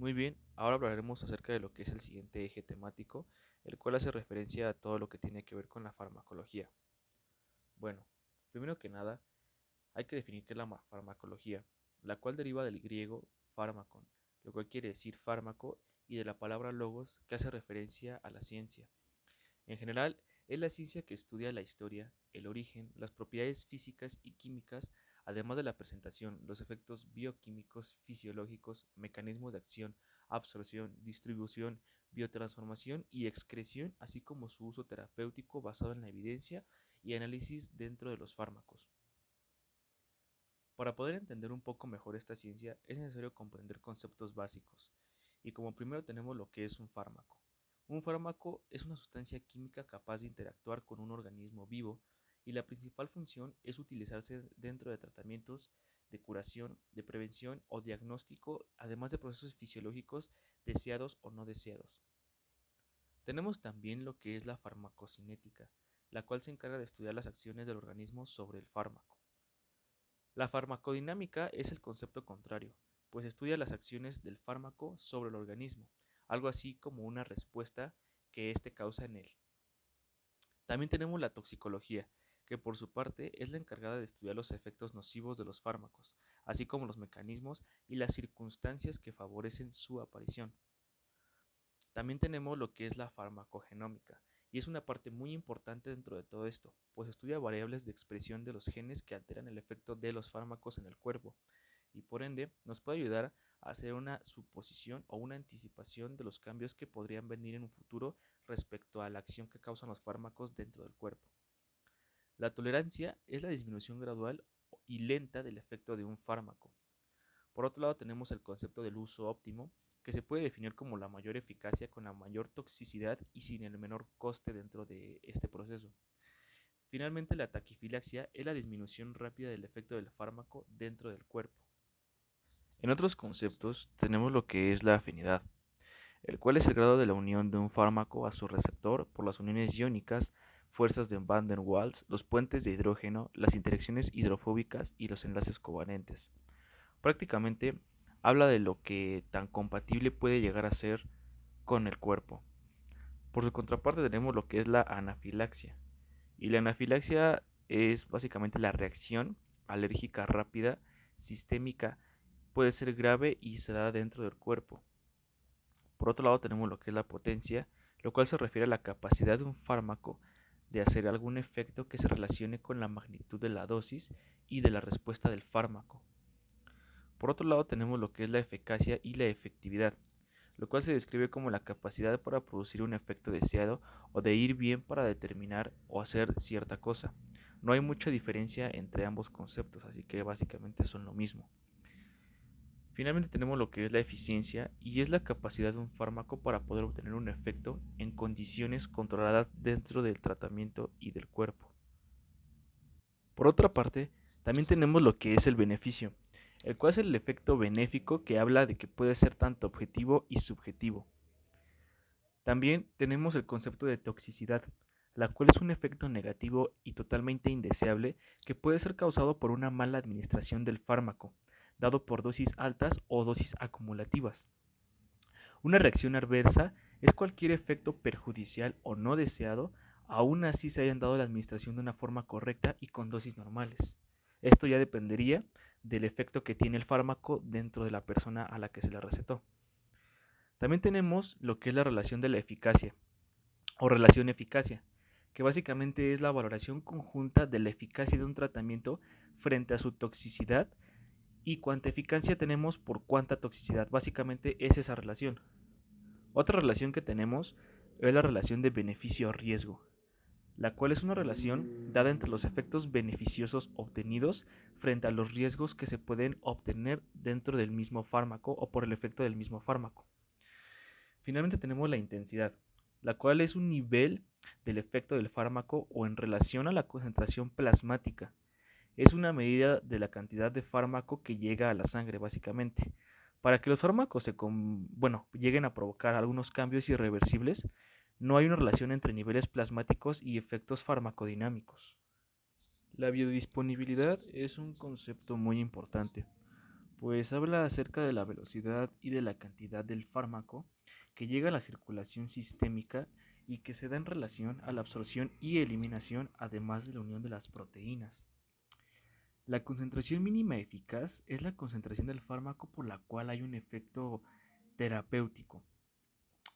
Muy bien, ahora hablaremos acerca de lo que es el siguiente eje temático, el cual hace referencia a todo lo que tiene que ver con la farmacología. Bueno, primero que nada, hay que definir qué es la farmacología, la cual deriva del griego fármacon, lo cual quiere decir fármaco, y de la palabra logos, que hace referencia a la ciencia. En general, es la ciencia que estudia la historia, el origen, las propiedades físicas y químicas, además de la presentación, los efectos bioquímicos, fisiológicos, mecanismos de acción, absorción, distribución, biotransformación y excreción, así como su uso terapéutico basado en la evidencia y análisis dentro de los fármacos. Para poder entender un poco mejor esta ciencia es necesario comprender conceptos básicos, y como primero tenemos lo que es un fármaco. Un fármaco es una sustancia química capaz de interactuar con un organismo vivo y la principal función es utilizarse dentro de tratamientos de curación, de prevención o diagnóstico, además de procesos fisiológicos deseados o no deseados. Tenemos también lo que es la farmacocinética, la cual se encarga de estudiar las acciones del organismo sobre el fármaco. La farmacodinámica es el concepto contrario, pues estudia las acciones del fármaco sobre el organismo, algo así como una respuesta que éste causa en él. También tenemos la toxicología, que por su parte es la encargada de estudiar los efectos nocivos de los fármacos, así como los mecanismos y las circunstancias que favorecen su aparición. También tenemos lo que es la farmacogenómica, y es una parte muy importante dentro de todo esto, pues estudia variables de expresión de los genes que alteran el efecto de los fármacos en el cuerpo, y por ende nos puede ayudar a hacer una suposición o una anticipación de los cambios que podrían venir en un futuro respecto a la acción que causan los fármacos dentro del cuerpo. La tolerancia es la disminución gradual y lenta del efecto de un fármaco. Por otro lado tenemos el concepto del uso óptimo, que se puede definir como la mayor eficacia con la mayor toxicidad y sin el menor coste dentro de este proceso. Finalmente, la taquifilaxia es la disminución rápida del efecto del fármaco dentro del cuerpo. En otros conceptos tenemos lo que es la afinidad, el cual es el grado de la unión de un fármaco a su receptor por las uniones iónicas, fuerzas de Van der Waals, los puentes de hidrógeno, las interacciones hidrofóbicas y los enlaces covalentes. Prácticamente habla de lo que tan compatible puede llegar a ser con el cuerpo. Por su contraparte tenemos lo que es la anafilaxia. Y la anafilaxia es básicamente la reacción alérgica rápida, sistémica, puede ser grave y se da dentro del cuerpo. Por otro lado tenemos lo que es la potencia, lo cual se refiere a la capacidad de un fármaco de hacer algún efecto que se relacione con la magnitud de la dosis y de la respuesta del fármaco. Por otro lado tenemos lo que es la eficacia y la efectividad, lo cual se describe como la capacidad para producir un efecto deseado o de ir bien para determinar o hacer cierta cosa. No hay mucha diferencia entre ambos conceptos, así que básicamente son lo mismo. Finalmente tenemos lo que es la eficiencia y es la capacidad de un fármaco para poder obtener un efecto en condiciones controladas dentro del tratamiento y del cuerpo. Por otra parte, también tenemos lo que es el beneficio, el cual es el efecto benéfico que habla de que puede ser tanto objetivo y subjetivo. También tenemos el concepto de toxicidad, la cual es un efecto negativo y totalmente indeseable que puede ser causado por una mala administración del fármaco, dado por dosis altas o dosis acumulativas. Una reacción adversa es cualquier efecto perjudicial o no deseado, aun así se hayan dado la administración de una forma correcta y con dosis normales. Esto ya dependería del efecto que tiene el fármaco dentro de la persona a la que se le recetó. También tenemos lo que es la relación de la eficacia o relación eficacia, que básicamente es la valoración conjunta de la eficacia de un tratamiento frente a su toxicidad y cuánta eficacia tenemos por cuánta toxicidad. Básicamente es esa relación. Otra relación que tenemos es la relación de beneficio-riesgo, la cual es una relación dada entre los efectos beneficiosos obtenidos frente a los riesgos que se pueden obtener dentro del mismo fármaco o por el efecto del mismo fármaco. Finalmente tenemos la intensidad, la cual es un nivel del efecto del fármaco o en relación a la concentración plasmática. Es una medida de la cantidad de fármaco que llega a la sangre, básicamente. Para que los fármacos lleguen a provocar algunos cambios irreversibles, no hay una relación entre niveles plasmáticos y efectos farmacodinámicos. La biodisponibilidad es un concepto muy importante, Pues habla acerca de la velocidad y de la cantidad del fármaco que llega a la circulación sistémica y que se da en relación a la absorción y eliminación, además de la unión de las proteínas. La concentración mínima eficaz es la concentración del fármaco por la cual hay un efecto terapéutico.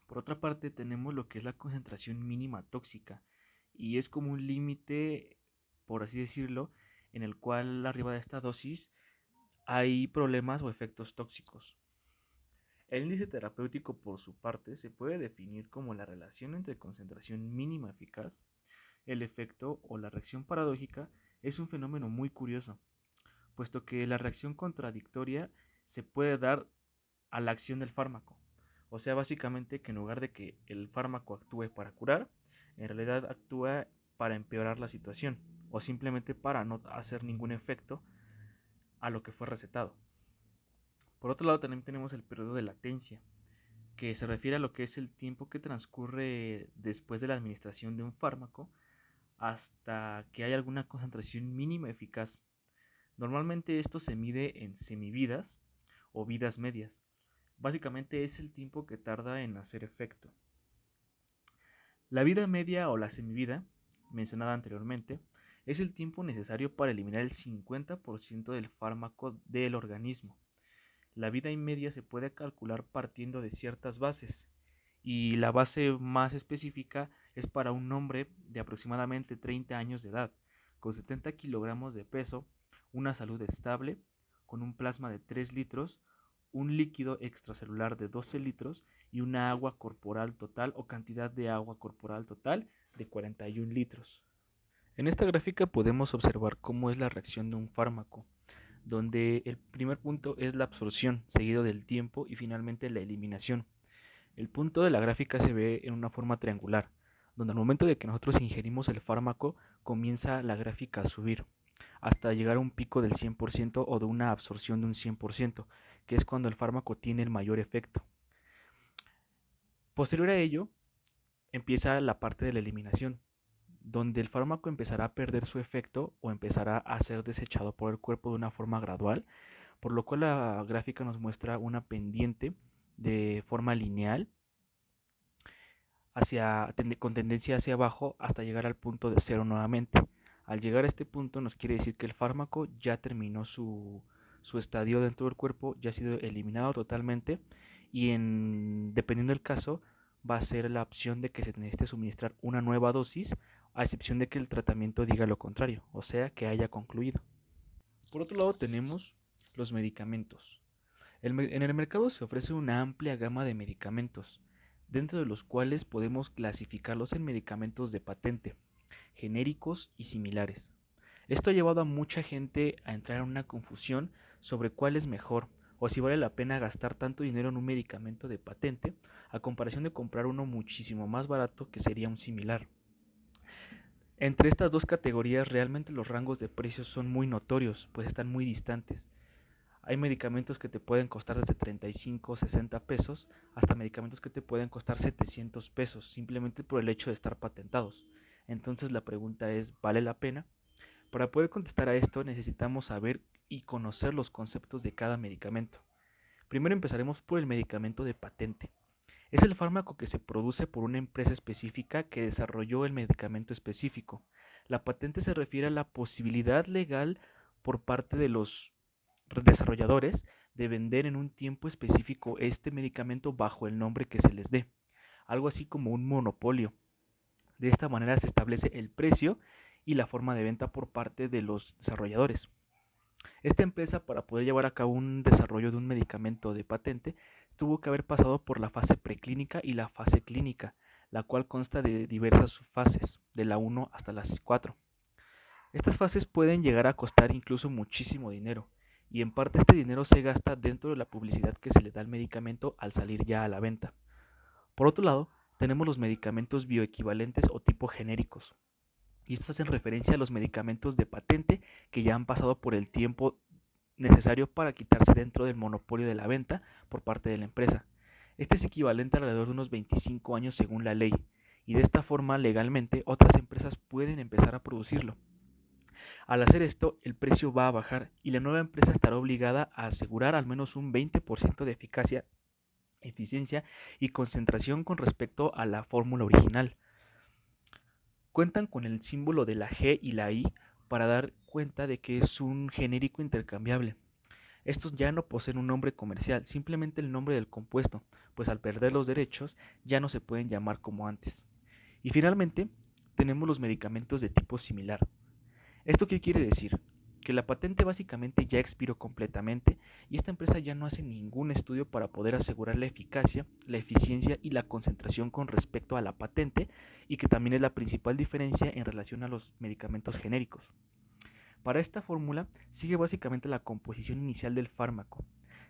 Por otra parte, tenemos lo que es la concentración mínima tóxica, y es como un límite, por así decirlo, en el cual arriba de esta dosis hay problemas o efectos tóxicos. El índice terapéutico, por su parte, se puede definir como la relación entre concentración mínima eficaz, el efecto o la reacción paradójica. Es un fenómeno muy curioso, puesto que la reacción contradictoria se puede dar a la acción del fármaco. O sea, básicamente que en lugar de que el fármaco actúe para curar, en realidad actúa para empeorar la situación o simplemente para no hacer ningún efecto a lo que fue recetado. Por otro lado, también tenemos el periodo de latencia, que se refiere a lo que es el tiempo que transcurre después de la administración de un fármaco hasta que hay alguna concentración mínima eficaz. Normalmente esto se mide en semividas o vidas medias. Básicamente es el tiempo que tarda en hacer efecto. La vida media o la semivida, mencionada anteriormente, es el tiempo necesario para eliminar el 50% del fármaco del organismo. La vida media se puede calcular partiendo de ciertas bases, y la base más específica es para un hombre de aproximadamente 30 años de edad, con 70 kilogramos de peso, una salud estable, con un plasma de 3 litros, un líquido extracelular de 12 litros y una agua corporal total o cantidad de agua corporal total de 41 litros. En esta gráfica podemos observar cómo es la reacción de un fármaco, donde el primer punto es la absorción, seguido del tiempo y finalmente la eliminación. El punto de la gráfica se ve en una forma triangular, donde al momento de que nosotros ingerimos el fármaco comienza la gráfica a subir, hasta llegar a un pico del 100% o de una absorción de un 100%, que es cuando el fármaco tiene el mayor efecto. Posterior a ello, empieza la parte de la eliminación, donde el fármaco empezará a perder su efecto o empezará a ser desechado por el cuerpo de una forma gradual, por lo cual la gráfica nos muestra una pendiente de forma lineal con tendencia hacia abajo hasta llegar al punto de cero nuevamente. Al llegar a este punto nos quiere decir que el fármaco ya terminó su estadio dentro del cuerpo, ya ha sido eliminado totalmente, y dependiendo del caso va a ser la opción de que se necesite suministrar una nueva dosis, a excepción de que el tratamiento diga lo contrario, o sea que haya concluido. Por otro lado tenemos los medicamentos. En el mercado se ofrece una amplia gama de medicamentos, dentro de los cuales podemos clasificarlos en medicamentos de patente, genéricos y similares. Esto ha llevado a mucha gente a entrar en una confusión sobre cuál es mejor o si vale la pena gastar tanto dinero en un medicamento de patente a comparación de comprar uno muchísimo más barato que sería un similar. Entre estas dos categorías realmente los rangos de precios son muy notorios, pues están muy distantes. Hay medicamentos que te pueden costar desde 35 o 60 pesos hasta medicamentos que te pueden costar 700 pesos simplemente por el hecho de estar patentados. Entonces la pregunta es, ¿vale la pena? Para poder contestar a esto necesitamos saber y conocer los conceptos de cada medicamento. Primero empezaremos por el medicamento de patente. Es el fármaco que se produce por una empresa específica que desarrolló el medicamento específico. La patente se refiere a la posibilidad legal por parte de los desarrolladores de vender en un tiempo específico este medicamento bajo el nombre que se les dé, algo así como un monopolio. De esta manera se establece el precio y la forma de venta por parte de los desarrolladores. Esta empresa, para poder llevar a cabo un desarrollo de un medicamento de patente, tuvo que haber pasado por la fase preclínica y la fase clínica, la cual consta de diversas fases, de la 1 hasta las 4. Estas fases pueden llegar a costar incluso muchísimo dinero, y en parte este dinero se gasta dentro de la publicidad que se le da al medicamento al salir ya a la venta. Por otro lado, tenemos los medicamentos bioequivalentes o tipo genéricos, y estos hacen referencia a los medicamentos de patente que ya han pasado por el tiempo necesario para quitarse dentro del monopolio de la venta por parte de la empresa. Este es equivalente a alrededor de unos 25 años según la ley, y de esta forma legalmente otras empresas pueden empezar a producirlo. Al hacer esto, el precio va a bajar y la nueva empresa estará obligada a asegurar al menos un 20% de eficacia, eficiencia y concentración con respecto a la fórmula original. Cuentan con el símbolo de la G y la I para dar cuenta de que es un genérico intercambiable. Estos ya no poseen un nombre comercial, simplemente el nombre del compuesto, pues al perder los derechos ya no se pueden llamar como antes. Y finalmente, tenemos los medicamentos de tipo similar. ¿Esto qué quiere decir? Que la patente básicamente ya expiró completamente y esta empresa ya no hace ningún estudio para poder asegurar la eficacia, la eficiencia y la concentración con respecto a la patente, y que también es la principal diferencia en relación a los medicamentos genéricos. Para esta fórmula sigue básicamente la composición inicial del fármaco.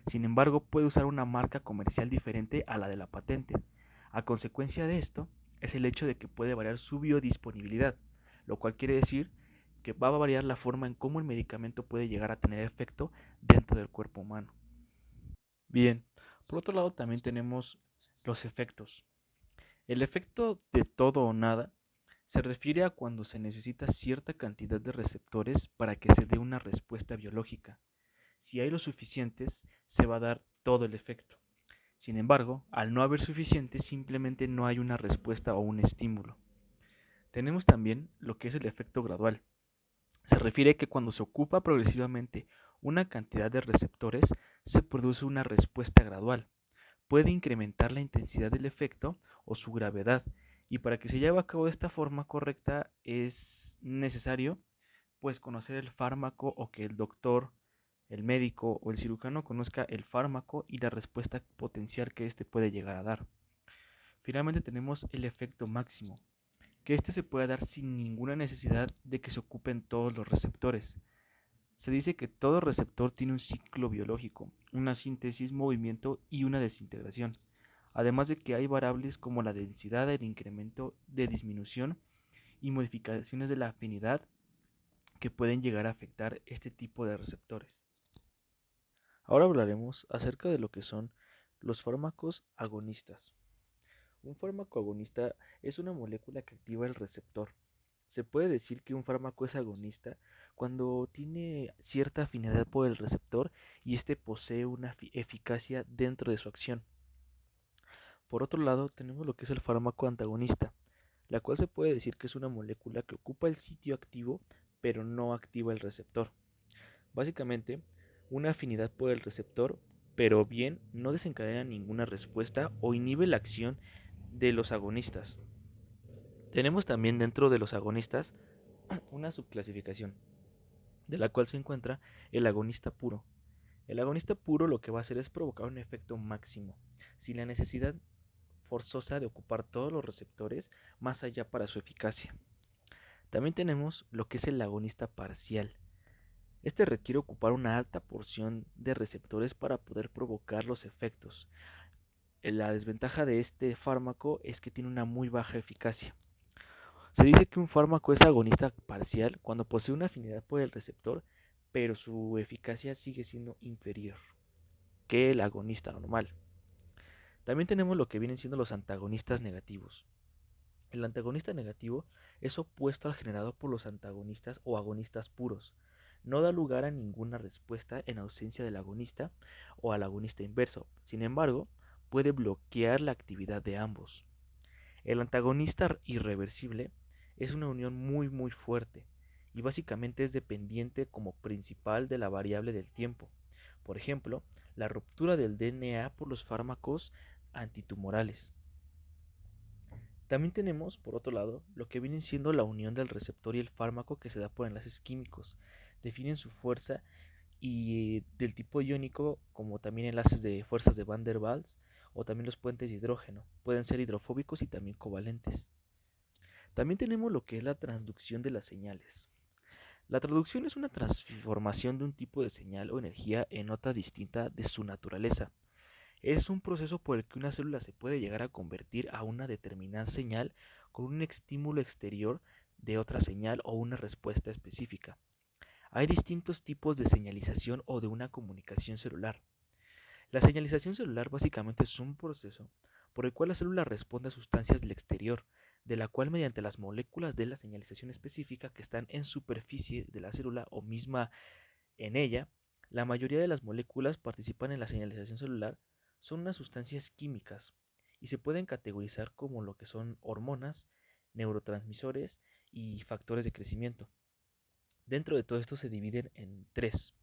Sin embargo, puede usar una marca comercial diferente a la de la patente. A consecuencia de esto, es el hecho de que puede variar su biodisponibilidad, lo cual quiere decir que va a variar la forma en cómo el medicamento puede llegar a tener efecto dentro del cuerpo humano. Bien, por otro lado también tenemos los efectos. El efecto de todo o nada se refiere a cuando se necesita cierta cantidad de receptores para que se dé una respuesta biológica. Si hay los suficientes, se va a dar todo el efecto. Sin embargo, al no haber suficientes, simplemente no hay una respuesta o un estímulo. Tenemos también lo que es el efecto gradual. Se refiere a que cuando se ocupa progresivamente una cantidad de receptores, se produce una respuesta gradual. Puede incrementar la intensidad del efecto o su gravedad, y para que se lleve a cabo de esta forma correcta es necesario pues conocer el fármaco, o que el doctor, el médico o el cirujano conozca el fármaco y la respuesta potencial que éste puede llegar a dar. Finalmente tenemos el efecto máximo, que éste se puede dar sin ninguna necesidad de que se ocupen todos los receptores. Se dice que todo receptor tiene un ciclo biológico, una síntesis, movimiento y una desintegración, además de que hay variables como la densidad, el incremento de disminución y modificaciones de la afinidad que pueden llegar a afectar este tipo de receptores. Ahora hablaremos acerca de lo que son los fármacos agonistas. Un fármaco agonista es una molécula que activa el receptor. Se puede decir que un fármaco es agonista cuando tiene cierta afinidad por el receptor y éste posee una eficacia dentro de su acción. Por otro lado, tenemos lo que es el fármaco antagonista, la cual se puede decir que es una molécula que ocupa el sitio activo pero no activa el receptor. Básicamente, una afinidad por el receptor, pero bien no desencadena ninguna respuesta o inhibe la acción de los agonistas. Tenemos también dentro de los agonistas una subclasificación, de la cual se encuentra el agonista puro. El agonista puro lo que va a hacer es provocar un efecto máximo, sin la necesidad forzosa de ocupar todos los receptores más allá para su eficacia. También tenemos lo que es el agonista parcial. Este requiere ocupar una alta porción de receptores para poder provocar los efectos. La desventaja de este fármaco es que tiene una muy baja eficacia. Se dice que un fármaco es agonista parcial cuando posee una afinidad por el receptor, pero su eficacia sigue siendo inferior que el agonista normal. También tenemos lo que vienen siendo los antagonistas negativos. El antagonista negativo es opuesto al generado por los antagonistas o agonistas puros. No da lugar a ninguna respuesta en ausencia del agonista o al agonista inverso. Sin embargo, puede bloquear la actividad de ambos. El antagonista irreversible es una unión muy fuerte y básicamente es dependiente como principal de la variable del tiempo. Por ejemplo, la ruptura del DNA por los fármacos antitumorales. También tenemos, por otro lado, lo que viene siendo la unión del receptor y el fármaco que se da por enlaces químicos. Definen su fuerza y del tipo iónico, como también enlaces de fuerzas de Van der Waals o también los puentes de hidrógeno. Pueden ser hidrofóbicos y también covalentes. También tenemos lo que es la transducción de las señales. La traducción es una transformación de un tipo de señal o energía en otra distinta de su naturaleza. Es un proceso por el que una célula se puede llegar a convertir a una determinada señal con un estímulo exterior de otra señal o una respuesta específica. Hay distintos tipos de señalización o de una comunicación celular. La señalización celular básicamente es un proceso por el cual la célula responde a sustancias del exterior, de la cual mediante las moléculas de la señalización específica que están en superficie de la célula o misma en ella, la mayoría de las moléculas participan en la señalización celular son unas sustancias químicas y se pueden categorizar como lo que son hormonas, neurotransmisores y factores de crecimiento. Dentro de todo esto se dividen en tres: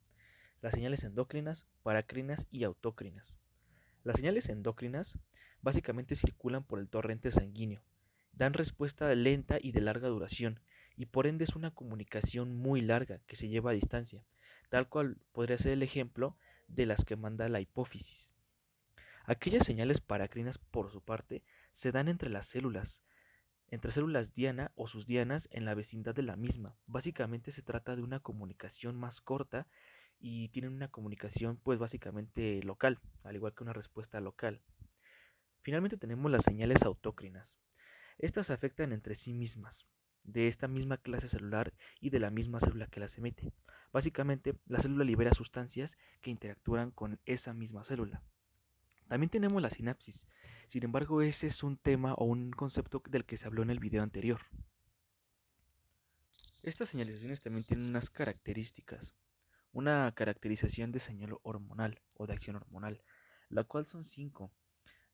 las señales endocrinas, paracrinas y autócrinas. Las señales endocrinas básicamente circulan por el torrente sanguíneo, dan respuesta lenta y de larga duración, y por ende es una comunicación muy larga que se lleva a distancia, tal cual podría ser el ejemplo de las que manda la hipófisis. Aquellas señales paracrinas, por su parte, se dan entre las células, entre células diana o sus dianas en la vecindad de la misma. Básicamente se trata de una comunicación más corta y tienen una comunicación pues básicamente local, al igual que una respuesta local. Finalmente tenemos las señales autócrinas. Estas afectan entre sí mismas, de esta misma clase celular y de la misma célula que las emite. Básicamente, la célula libera sustancias que interactúan con esa misma célula. También tenemos la sinapsis. Sin embargo, ese es un tema o un concepto del que se habló en el video anterior. Estas señalizaciones también tienen unas características. Una caracterización de señal hormonal o de acción hormonal, la cual son cinco: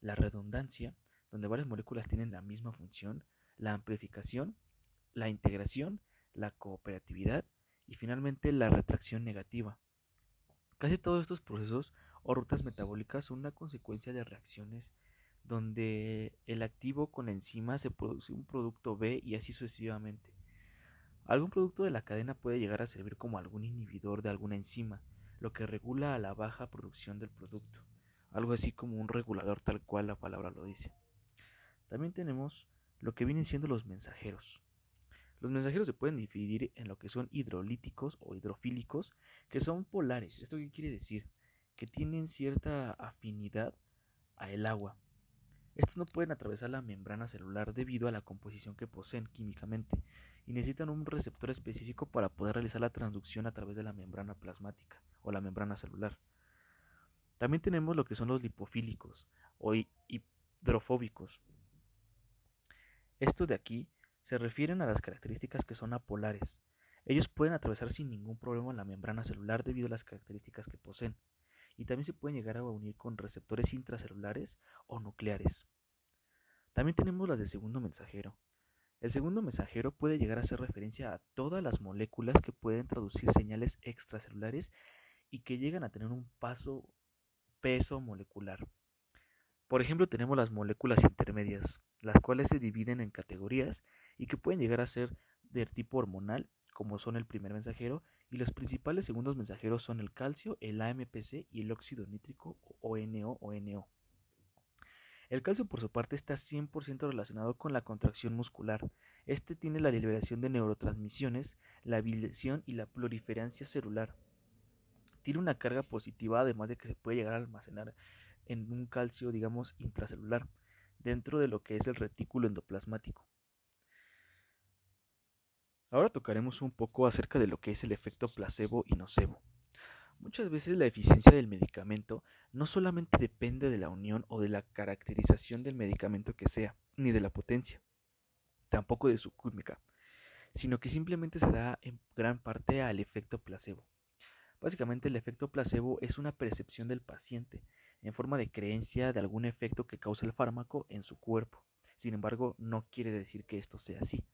la redundancia, donde varias moléculas tienen la misma función; la amplificación, la integración, la cooperatividad y finalmente la retracción negativa. Casi todos estos procesos o rutas metabólicas son una consecuencia de reacciones donde el activo con la enzima se produce un producto B y así sucesivamente. Algún producto de la cadena puede llegar a servir como algún inhibidor de alguna enzima, lo que regula a la baja producción del producto, algo así como un regulador tal cual la palabra lo dice. También tenemos lo que vienen siendo los mensajeros. Los mensajeros se pueden dividir en lo que son hidrolíticos o hidrofílicos, que son polares. ¿Esto qué quiere decir? Que tienen cierta afinidad a el agua. Estos no pueden atravesar la membrana celular debido a la composición que poseen químicamente y necesitan un receptor específico para poder realizar la transducción a través de la membrana plasmática o la membrana celular. También tenemos lo que son los lipofílicos o hidrofóbicos. Estos de aquí se refieren a las características que son apolares. Ellos pueden atravesar sin ningún problema la membrana celular debido a las características que poseen, y también se pueden llegar a unir con receptores intracelulares o nucleares. También tenemos las de segundo mensajero. El segundo mensajero puede llegar a hacer referencia a todas las moléculas que pueden traducir señales extracelulares y que llegan a tener un peso molecular. Por ejemplo, tenemos las moléculas intermedias, las cuales se dividen en categorías y que pueden llegar a ser de tipo hormonal, como son el primer mensajero, y los principales segundos mensajeros son el calcio, el AMPC y el óxido nítrico o NO o NO. El calcio, por su parte, está 100% relacionado con la contracción muscular. Este tiene la liberación de neurotransmisiones, la biliación y la proliferancia celular. Tiene una carga positiva, además de que se puede llegar a almacenar en un calcio, digamos, intracelular, dentro de lo que es el retículo endoplasmático. Ahora tocaremos un poco acerca de lo que es el efecto placebo y nocebo. Muchas veces la eficiencia del medicamento no solamente depende de la unión o de la caracterización del medicamento que sea, ni de la potencia, tampoco de su química, sino que simplemente se da en gran parte al efecto placebo. Básicamente el efecto placebo es una percepción del paciente en forma de creencia de algún efecto que causa el fármaco en su cuerpo. Sin embargo, no quiere decir que esto sea así.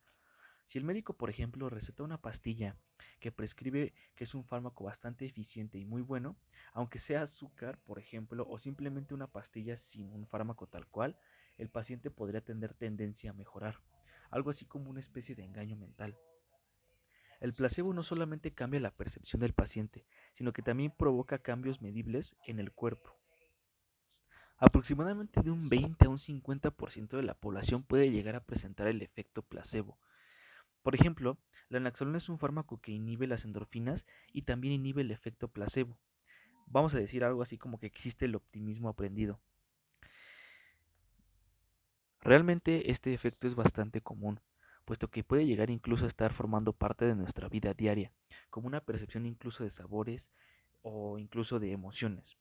Si el médico, por ejemplo, receta una pastilla que prescribe que es un fármaco bastante eficiente y muy bueno, aunque sea azúcar, por ejemplo, o simplemente una pastilla sin un fármaco tal cual, el paciente podría tener tendencia a mejorar, algo así como una especie de engaño mental. El placebo no solamente cambia la percepción del paciente, sino que también provoca cambios medibles en el cuerpo. Aproximadamente de un 20 a un 50% de la población puede llegar a presentar el efecto placebo. Por ejemplo, la naloxona es un fármaco que inhibe las endorfinas y también inhibe el efecto placebo. Vamos a decir algo así como que existe el optimismo aprendido. Realmente este efecto es bastante común, puesto que puede llegar incluso a estar formando parte de nuestra vida diaria, como una percepción incluso de sabores o incluso de emociones.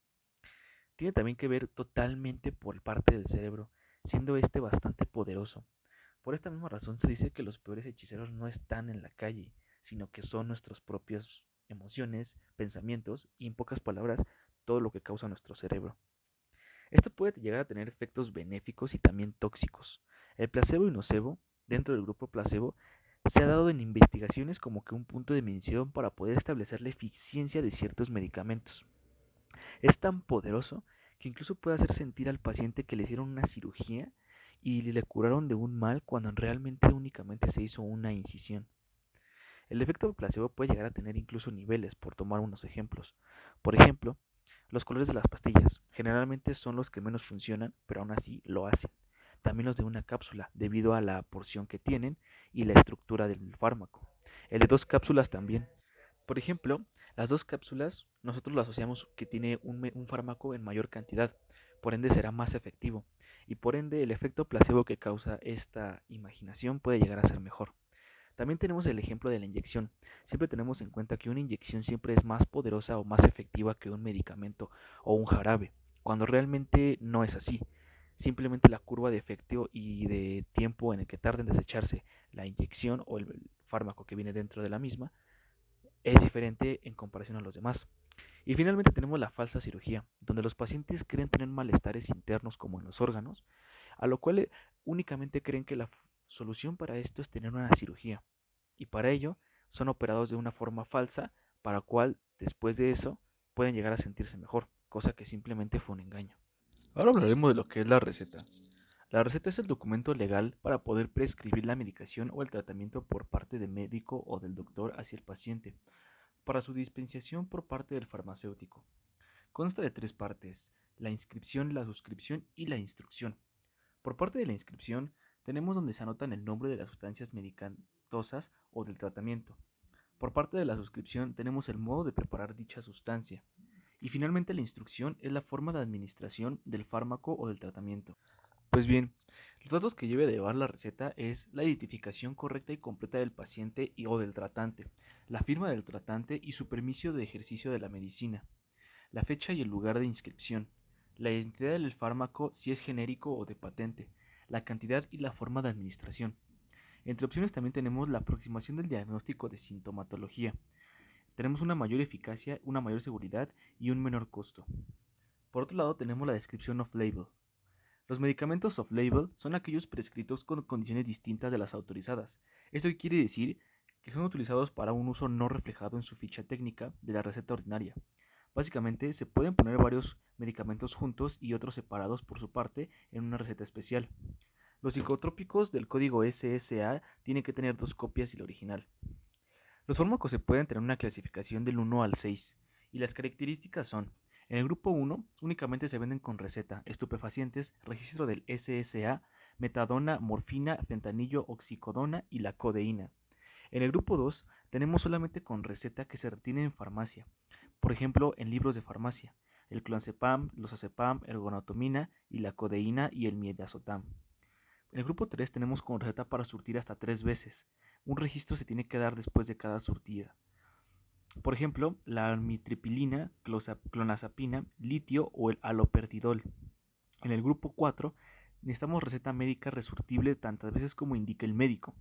Tiene también que ver totalmente por parte del cerebro, siendo este bastante poderoso. Por esta misma razón se dice que los peores hechiceros no están en la calle, sino que son nuestras propias emociones, pensamientos y, en pocas palabras, todo lo que causa nuestro cerebro. Esto puede llegar a tener efectos benéficos y también tóxicos. El placebo y nocebo, dentro del grupo placebo, se ha dado en investigaciones como que un punto de medición para poder establecer la eficiencia de ciertos medicamentos. Es tan poderoso que incluso puede hacer sentir al paciente que le hicieron una cirugía y le curaron de un mal cuando realmente únicamente se hizo una incisión. El efecto placebo puede llegar a tener incluso niveles, por tomar unos ejemplos. Por ejemplo, los colores de las pastillas generalmente son los que menos funcionan, pero aún así lo hacen. También los de una cápsula, debido a la porción que tienen y la estructura del fármaco. El de dos cápsulas también. Por ejemplo, las dos cápsulas nosotros lo asociamos que tiene un fármaco en mayor cantidad, por ende será más efectivo, y por ende el efecto placebo que causa esta imaginación puede llegar a ser mejor. También tenemos el ejemplo de la inyección. Siempre tenemos en cuenta que una inyección siempre es más poderosa o más efectiva que un medicamento o un jarabe, cuando realmente no es así. Simplemente la curva de efecto y de tiempo en el que tarda en desecharse la inyección o el fármaco que viene dentro de la misma es diferente en comparación a los demás. Y finalmente tenemos la falsa cirugía, donde los pacientes creen tener malestares internos como en los órganos, a lo cual únicamente creen que la solución para esto es tener una cirugía. Y para ello son operados de una forma falsa, para cual después de eso pueden llegar a sentirse mejor, cosa que simplemente fue un engaño. Ahora hablaremos de lo que es la receta. La receta es el documento legal para poder prescribir la medicación o el tratamiento por parte del médico o del doctor hacia el paciente, para su dispensación por parte del farmacéutico. Consta de tres partes: la inscripción, la suscripción y la instrucción. Por parte de la inscripción, tenemos donde se anotan el nombre de las sustancias medicamentosas o del tratamiento. Por parte de la suscripción, tenemos el modo de preparar dicha sustancia. Y finalmente la instrucción es la forma de administración del fármaco o del tratamiento. Pues bien, los datos que debe de llevar la receta es la identificación correcta y completa del paciente y o del tratante, la firma del tratante y su permiso de ejercicio de la medicina, la fecha y el lugar de inscripción, la identidad del fármaco si es genérico o de patente, la cantidad y la forma de administración. Entre opciones también tenemos la aproximación del diagnóstico de sintomatología. Tenemos una mayor eficacia, una mayor seguridad y un menor costo. Por otro lado tenemos la descripción off-label. Los medicamentos off-label son aquellos prescritos con condiciones distintas de las autorizadas. Esto quiere decir que son utilizados para un uso no reflejado en su ficha técnica de la receta ordinaria. Básicamente, se pueden poner varios medicamentos juntos y otros separados por su parte en una receta especial. Los psicotrópicos del código SSA tienen que tener dos copias y la original. Los fármacos se pueden tener una clasificación del 1 al 6 y las características son: en el grupo 1 únicamente se venden con receta, estupefacientes, registro del SSA, metadona, morfina, fentanilo, oxicodona y la codeína. En el grupo 2 tenemos solamente con receta que se retienen en farmacia, por ejemplo en libros de farmacia, el clonazepam, losazepam, ergonatomina y la codeína y el midazotam. En el grupo 3 tenemos con receta para surtir hasta 3 veces. Un registro se tiene que dar después de cada surtida. Por ejemplo, la amitriptilina, clonazepina, litio o el haloperidol. En el grupo 4 necesitamos receta médica resurtible tantas veces como indique el médico.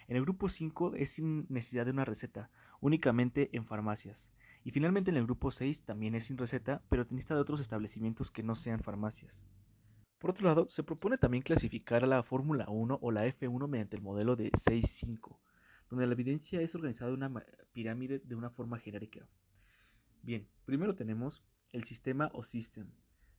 En el grupo 5 es sin necesidad de una receta, únicamente en farmacias. Y finalmente en el grupo 6 también es sin receta, pero necesita de otros establecimientos que no sean farmacias. Por otro lado, se propone también clasificar a la Fórmula 1 o la F1 mediante el modelo de 6-5, donde la evidencia es organizada en una pirámide de una forma jerárquica. Bien, primero tenemos el sistema o system,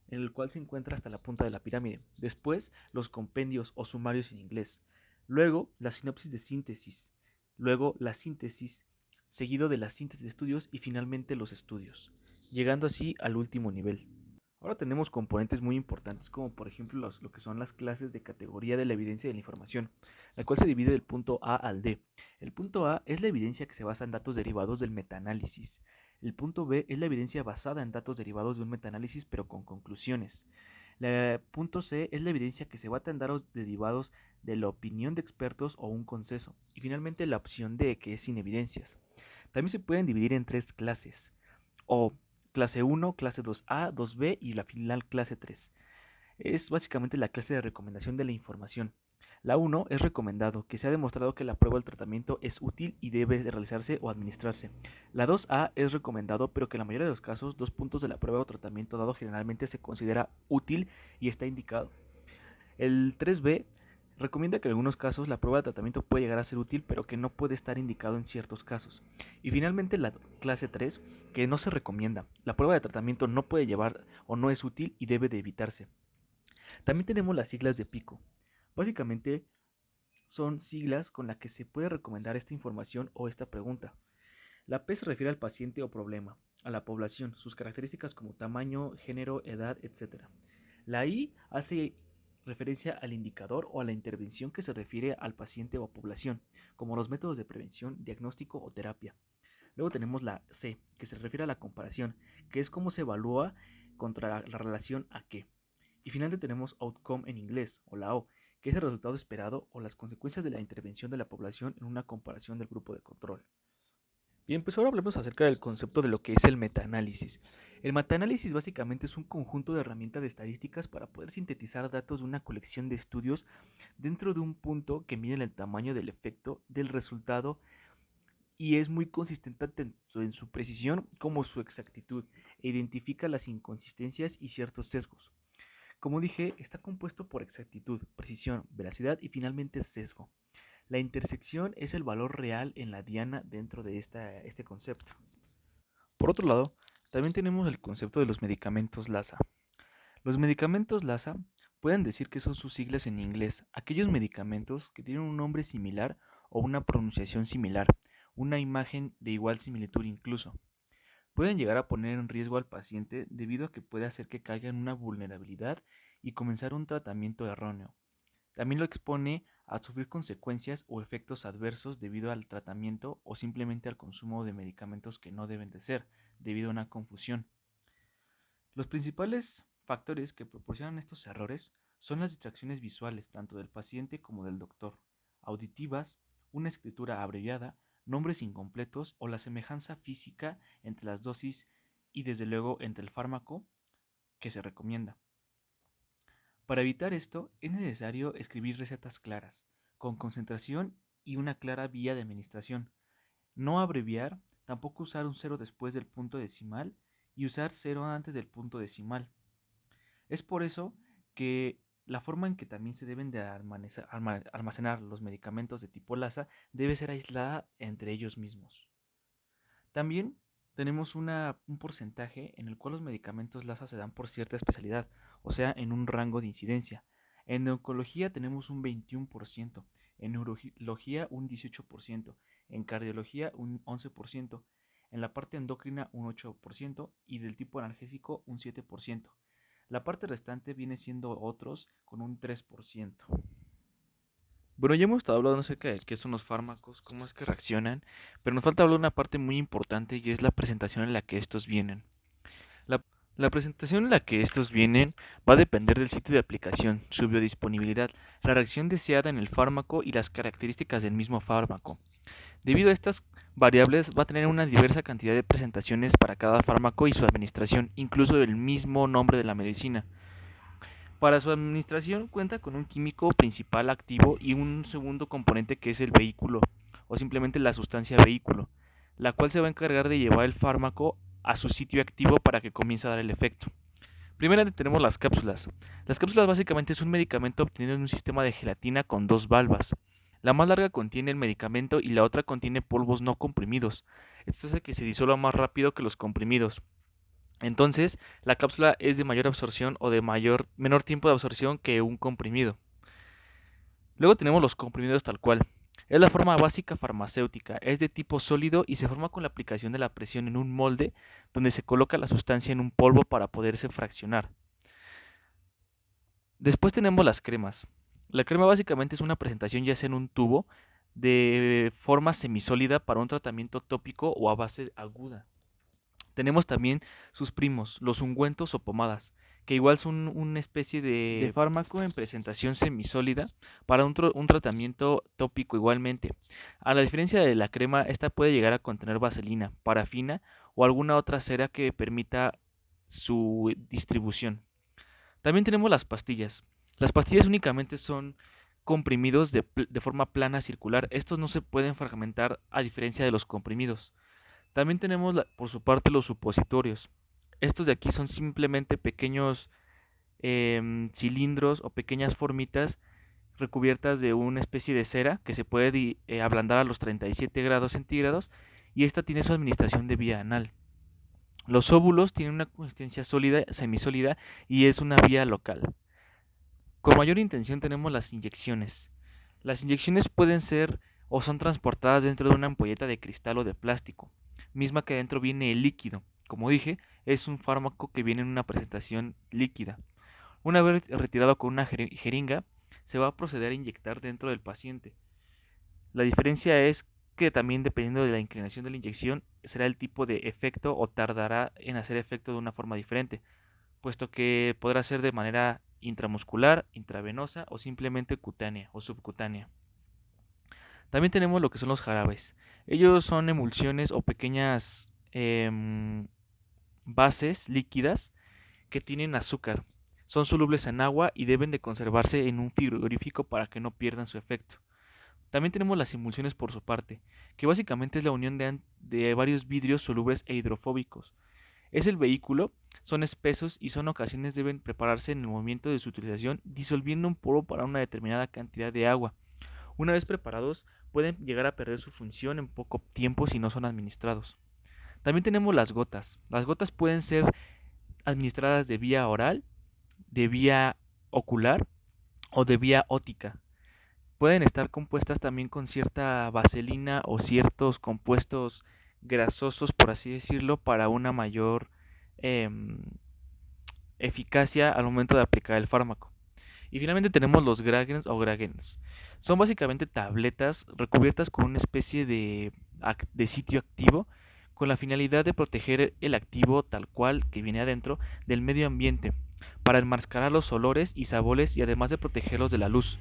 en el cual se encuentra hasta la punta de la pirámide. Después, los compendios o sumarios en inglés. Luego, la sinopsis de síntesis. Luego, la síntesis, seguido de la síntesis de estudios y finalmente los estudios, llegando así al último nivel. Ahora tenemos componentes muy importantes como por ejemplo lo que son las clases de categoría de la evidencia de la información, la cual se divide del punto A al D. El punto A es la evidencia que se basa en datos derivados del metaanálisis. El punto B es la evidencia basada en datos derivados de un metaanálisis pero con conclusiones. El punto C es la evidencia que se basa en datos derivados de la opinión de expertos o un consenso. Y finalmente la opción D, que es sin evidencias. También se pueden dividir en tres clases, o clase 1, clase 2A, 2B y la final clase 3. Es básicamente la clase de recomendación de la información. La 1 es recomendado, que se ha demostrado que la prueba del tratamiento es útil y debe de realizarse o administrarse. La 2A es recomendado, pero que en la mayoría de los casos, 2 puntos de la prueba o tratamiento dado generalmente se considera útil y está indicado. El 3B recomienda que en algunos casos la prueba de tratamiento puede llegar a ser útil, pero que no puede estar indicado en ciertos casos. Y finalmente la clase 3, que no se recomienda. La prueba de tratamiento no puede llevar o no es útil y debe de evitarse. También tenemos las siglas de PICO. Básicamente son siglas con las que se puede recomendar esta información o esta pregunta. La P se refiere al paciente o problema, a la población, sus características como tamaño, género, edad, etc. La I hace referencia al indicador o a la intervención que se refiere al paciente o población, como los métodos de prevención, diagnóstico o terapia. Luego tenemos la C, que se refiere a la comparación, que es cómo se evalúa contra la relación a qué. Y finalmente tenemos outcome en inglés, o la O, que es el resultado esperado o las consecuencias de la intervención de la población en una comparación del grupo de control. Bien, pues ahora hablemos acerca del concepto de lo que es el metaanálisis. El metaanálisis básicamente es un conjunto de herramientas de estadísticas para poder sintetizar datos de una colección de estudios dentro de un punto que mide el tamaño del efecto del resultado y es muy consistente tanto en su precisión como su exactitud e identifica las inconsistencias y ciertos sesgos. Como dije, está compuesto por exactitud, precisión, veracidad y finalmente sesgo. La intersección es el valor real en la diana dentro de este concepto. Por otro lado, también tenemos el concepto de los medicamentos LASA. Los medicamentos LASA pueden decir que son sus siglas en inglés, aquellos medicamentos que tienen un nombre similar o una pronunciación similar, una imagen de igual similitud incluso. Pueden llegar a poner en riesgo al paciente debido a que puede hacer que caiga en una vulnerabilidad y comenzar un tratamiento erróneo. También lo expone a sufrir consecuencias o efectos adversos debido al tratamiento o simplemente al consumo de medicamentos que no deben de ser, debido a una confusión. Los principales factores que proporcionan estos errores son las distracciones visuales tanto del paciente como del doctor, auditivas, una escritura abreviada, nombres incompletos o la semejanza física entre las dosis y desde luego entre el fármaco que se recomienda. Para evitar esto, es necesario escribir recetas claras, con concentración y una clara vía de administración. No abreviar, tampoco usar un cero después del punto decimal y usar cero antes del punto decimal. Es por eso que la forma en que también se deben de almacenar los medicamentos de tipo LASA debe ser aislada entre ellos mismos. También tenemos un porcentaje en el cual los medicamentos LASA se dan por cierta especialidad, o sea, en un rango de incidencia. En oncología tenemos un 21%, en neurología un 18%, en cardiología un 11%, en la parte endocrina un 8% y del tipo analgésico un 7%. La parte restante viene siendo otros con un 3%. Bueno, ya hemos estado hablando acerca de qué son los fármacos, cómo es que reaccionan, pero nos falta hablar de una parte muy importante y es la presentación en la que estos vienen. La, la presentación en la que estos vienen va a depender del sitio de aplicación, su biodisponibilidad, la reacción deseada en el fármaco y las características del mismo fármaco. Debido a estas variables va a tener una diversa cantidad de presentaciones para cada fármaco y su administración, incluso el mismo nombre de la medicina. Para su administración cuenta con un químico principal activo y un segundo componente que es el vehículo o simplemente la sustancia vehículo, la cual se va a encargar de llevar el fármaco a su sitio activo para que comience a dar el efecto. Primero tenemos las cápsulas. Las cápsulas básicamente es un medicamento obtenido en un sistema de gelatina con dos valvas. La más larga contiene el medicamento y la otra contiene polvos no comprimidos. Esto hace que se disuelva más rápido que los comprimidos. Entonces, la cápsula es de mayor absorción o de menor tiempo de absorción que un comprimido. Luego tenemos los comprimidos tal cual. Es la forma básica farmacéutica, es de tipo sólido y se forma con la aplicación de la presión en un molde donde se coloca la sustancia en un polvo para poderse fraccionar. Después tenemos las cremas. La crema básicamente es una presentación ya sea en un tubo de forma semisólida para un tratamiento tópico o a base aguda. Tenemos también sus primos, los ungüentos o pomadas, que igual son una especie de fármaco en presentación semisólida para un tratamiento tópico igualmente. A la diferencia de la crema, esta puede llegar a contener vaselina, parafina o alguna otra cera que permita su distribución. También tenemos las pastillas. Las pastillas únicamente son comprimidos de forma plana circular. Estos no se pueden fragmentar a diferencia de los comprimidos. También tenemos por su parte los supositorios. Estos de aquí son simplemente pequeños cilindros o pequeñas formitas recubiertas de una especie de cera que se puede ablandar a los 37 grados centígrados, y esta tiene su administración de vía anal. Los óvulos tienen una consistencia sólida, semisólida, y es una vía local. Con mayor intención tenemos las inyecciones. Las inyecciones pueden ser o son transportadas dentro de una ampolleta de cristal o de plástico, misma que dentro viene el líquido. Como dije, es un fármaco que viene en una presentación líquida. Una vez retirado con una jeringa, se va a proceder a inyectar dentro del paciente. La diferencia es que también, dependiendo de la inclinación de la inyección, será el tipo de efecto o tardará en hacer efecto de una forma diferente, puesto que podrá ser de manera intramuscular, intravenosa o simplemente cutánea o subcutánea. También tenemos lo que son los jarabes. Ellos son emulsiones o pequeñas bases líquidas que tienen azúcar. Son solubles en agua y deben de conservarse en un frigorífico para que no pierdan su efecto. También tenemos las emulsiones por su parte, que básicamente es la unión de varios vidrios solubles e hidrofóbicos. Es el vehículo, son espesos y son ocasiones deben prepararse en el momento de su utilización disolviendo un poro para una determinada cantidad de agua. Una vez preparados, pueden llegar a perder su función en poco tiempo si no son administrados. También tenemos las gotas. Las gotas pueden ser administradas de vía oral, de vía ocular o de vía ótica. Pueden estar compuestas también con cierta vaselina o ciertos compuestos grasosos, por así decirlo, para una mayor em, eficacia al momento de aplicar el fármaco. Y finalmente tenemos los gragens o gragens. Son básicamente tabletas recubiertas con una especie de sitio activo con la finalidad de proteger el activo tal cual que viene adentro del medio ambiente, para enmascarar los olores y sabores y además de protegerlos de la luz.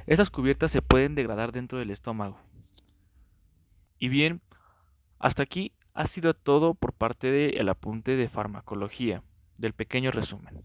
Estas cubiertas se pueden degradar dentro del estómago. Y bien, hasta aquí ha sido todo por parte del apunte de farmacología, del pequeño resumen.